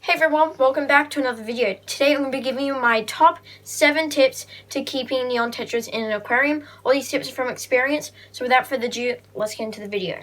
Hey everyone, welcome back to another video. Today I'm going to be giving you my top 7 tips to keeping neon tetras in an aquarium. All these tips are from experience, so without further ado, let's get into the video.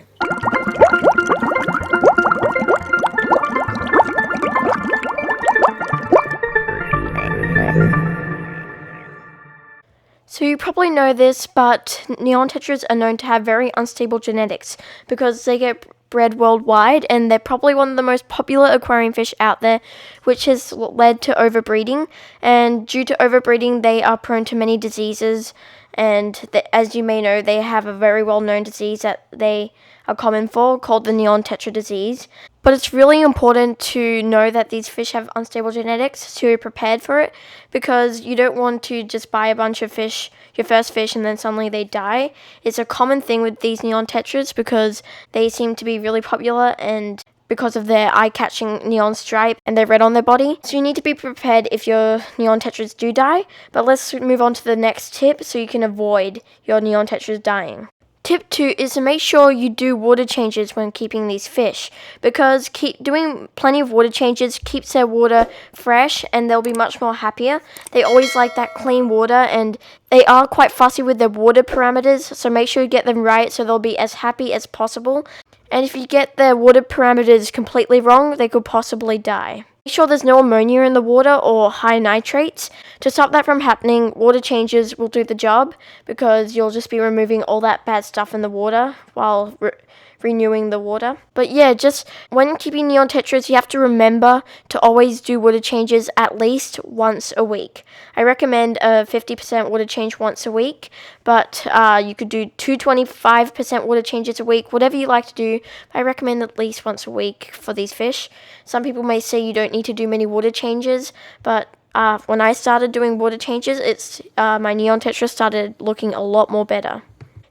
So you probably know this, but neon tetras are known to have very unstable genetics because they get bred worldwide, and they're probably one of the most popular aquarium fish out there, which has led to overbreeding. And due to overbreeding, they are prone to many diseases, and as you may know, they have a very well-known disease that they are common for, called the neon tetra disease. But it's really important to know that these fish have unstable genetics, to be prepared for it, because you don't want to just buy a bunch of fish, your first fish, and then suddenly they die. It's a common thing with these neon tetras because they seem to be really popular, and because of their eye-catching neon stripe and their red on their body. So you need to be prepared if your neon tetras do die. But let's move on to the next tip so you can avoid your neon tetras dying. Tip 2 is to make sure you do water changes when keeping these fish, because doing plenty of water changes keeps their water fresh and they'll be much more happier. They always like that clean water, and they are quite fussy with their water parameters, so make sure you get them right so they'll be as happy as possible. And if you get their water parameters completely wrong, they could possibly die. Make sure there's no ammonia in the water or high nitrates. To stop that from happening, water changes will do the job, because you'll just be removing all that bad stuff in the water while renewing the water. But yeah, just when keeping neon tetras, you have to remember to always do water changes at least once a week. I recommend a 50% water change once a week, but you could do 25% water changes a week, whatever you like to do. I recommend at least once a week for these fish. Some people may say you don't need to do many water changes, but when I started doing water changes, my neon tetra started looking a lot more better.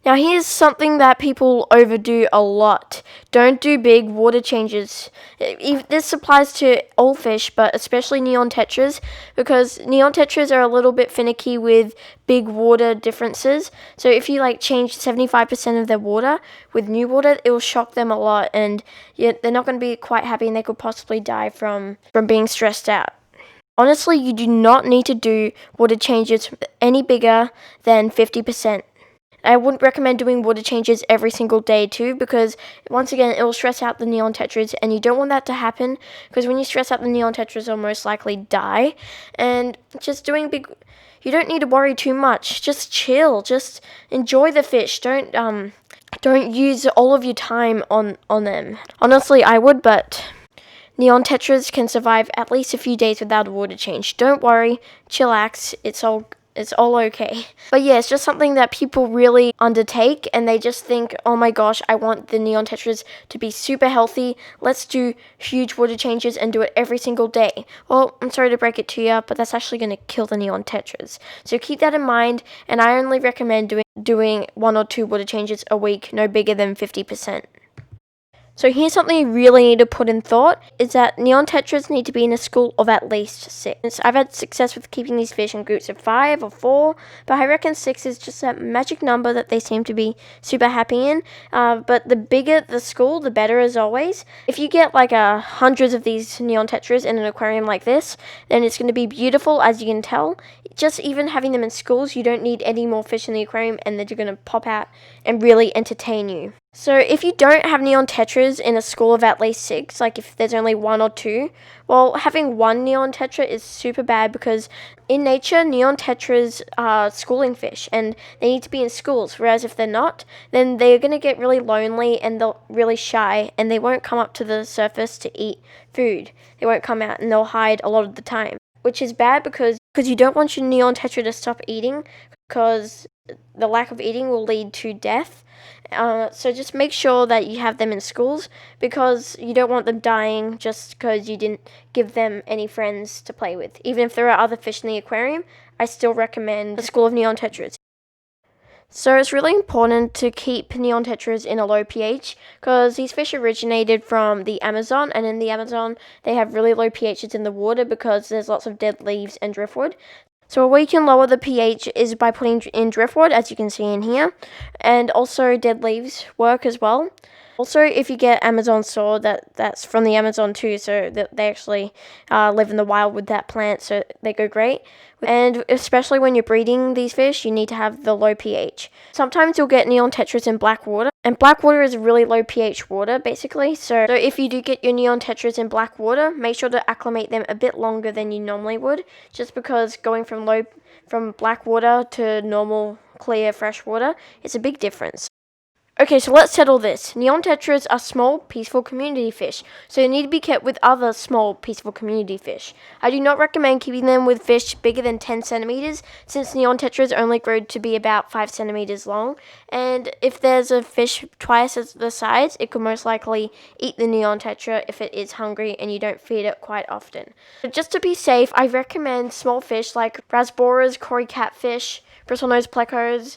Now here's something that people overdo a lot. Don't do big water changes. This applies to all fish, but especially neon tetras, because neon tetras are a little bit finicky with big water differences. So if you change 75% of their water with new water, it will shock them a lot, and they're not going to be quite happy, and they could possibly die from being stressed out. Honestly, you do not need to do water changes any bigger than 50%. I wouldn't recommend doing water changes every single day too, because once again it will stress out the neon tetras, and you don't want that to happen, because when you stress out the neon tetras, they'll most likely die. And just you don't need to worry too much. Just chill, just enjoy the fish. Don't use all of your time on them. Honestly, I would, but neon tetras can survive at least a few days without a water change. Don't worry, chillax, it's all okay. But yeah, it's just something that people really undertake, and they just think, oh my gosh, I want the neon tetras to be super healthy. Let's do huge water changes and do it every single day. Well, I'm sorry to break it to you, but that's actually going to kill the neon tetras. So keep that in mind, and I only recommend doing 1 or 2 water changes a week, no bigger than 50%. So here's something you really need to put in thought, is that neon tetras need to be in a school of at least 6. I've had success with keeping these fish in groups of 5 or 4, but I reckon 6 is just that magic number that they seem to be super happy in. But the bigger the school, the better, as always. If you get hundreds of these neon tetras in an aquarium like this, then it's going to be beautiful, as you can tell. Just even having them in schools, you don't need any more fish in the aquarium, and they're going to pop out and really entertain you. So if you don't have neon tetras in a school of at least 6, if there's only 1 or 2, well, having 1 neon tetra is super bad, because in nature, neon tetras are schooling fish, and they need to be in schools, whereas if they're not, then they're going to get really lonely, and they're really shy, and they won't come up to the surface to eat food. They won't come out, and they'll hide a lot of the time, which is bad, because you don't want your neon tetra to stop eating, because the lack of eating will lead to death. So just make sure that you have them in schools, because you don't want them dying just because you didn't give them any friends to play with. Even if there are other fish in the aquarium, I still recommend a school of neon tetras. So it's really important to keep neon tetras in a low pH, because these fish originated from the Amazon, and in the Amazon they have really low pHs in the water because there's lots of dead leaves and driftwood. So a way you can lower the pH is by putting in driftwood, as you can see in here, and also dead leaves work as well. Also, if you get Amazon store, that's from the Amazon too, so they actually live in the wild with that plant, so they go great. And especially when you're breeding these fish, you need to have the low pH. Sometimes you'll get neon tetras in black water, and black water is really low pH water, basically. So if you do get your neon tetras in black water, make sure to acclimate them a bit longer than you normally would, just because going from black water to normal clear fresh water is a big difference. Okay, so let's settle this. Neon tetras are small, peaceful community fish, so they need to be kept with other small, peaceful community fish. I do not recommend keeping them with fish bigger than 10 centimeters, since neon tetras only grow to be about 5 centimeters long, and if there's a fish twice as the size, it could most likely eat the neon tetra if it is hungry and you don't feed it quite often. But just to be safe, I recommend small fish like rasboras, cory catfish, bristlenose plecos.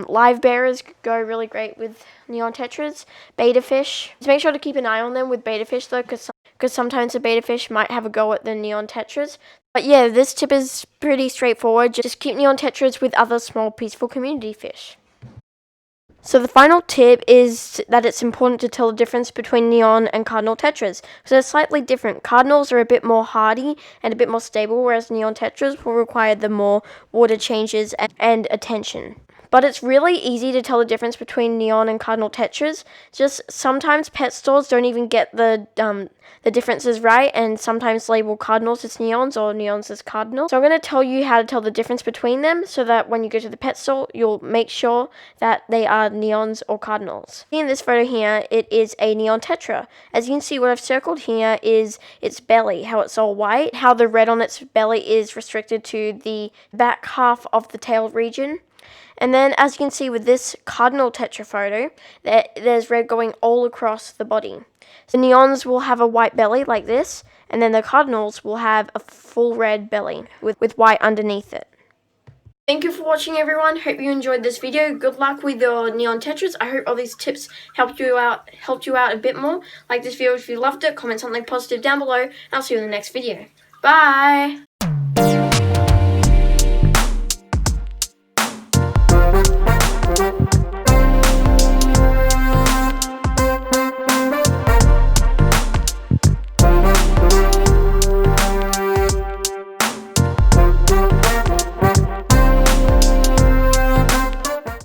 Live bearers go really great with neon tetras. Beta fish. Just make sure to keep an eye on them with beta fish though, because sometimes the beta fish might have a go at the neon tetras. But yeah, this tip is pretty straightforward. Just keep neon tetras with other small, peaceful community fish. So the final tip is that it's important to tell the difference between neon and cardinal tetras. So they're slightly different. Cardinals are a bit more hardy and a bit more stable, whereas neon tetras will require the more water changes and attention. But it's really easy to tell the difference between neon and cardinal tetras. Just sometimes pet stores don't even get the differences right, and sometimes label cardinals as neons or neons as cardinals. So I'm going to tell you how to tell the difference between them, so that when you go to the pet store, you'll make sure that they are neons or cardinals. In this photo here, it is a neon tetra. As you can see, what I've circled here is its belly, how it's all white, how the red on its belly is restricted to the back half of the tail region. And then, as you can see with this cardinal tetra photo, there's red going all across the body. So neons will have a white belly like this, and then the cardinals will have a full red belly with white underneath it. Thank you for watching, everyone. Hope you enjoyed this video. Good luck with your neon tetras. I hope all these tips helped you out a bit more. Like this video if you loved it, comment something positive down below, and I'll see you in the next video. Bye!